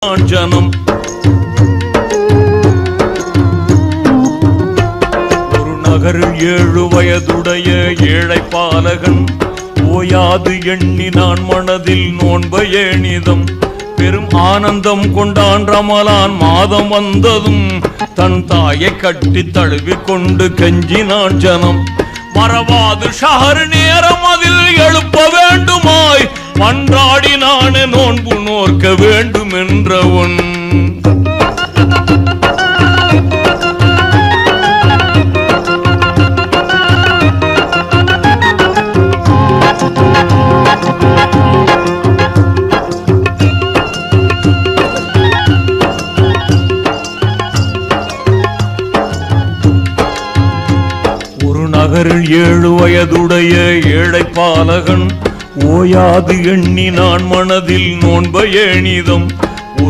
ஜனம் ஒரு நகரில் 7 வயதுடைய ஏழை பாலகன் ஓயாது எண்ணினான் மனதில் நோன்பை ஏணிதம் பெரும் ஆனந்தம் கொண்டான் ரமலான் மாதம் வந்ததும் தன் தாயை கட்டி தழுவி கொண்டு கெஞ்சினான் ஜனம் மறவாது ஷஹர் நேரம் அதில் எழுப்ப வேண்டுமாய் மன்றாடினான நோன்பு நோர்க்க வேண்டும் என்றவன் ஒரு நகரில் 7 வயதுடைய ஏழை பாலகன் ஓயாது எண்ணினான் மனதில் நோன்பை ஏணிதம்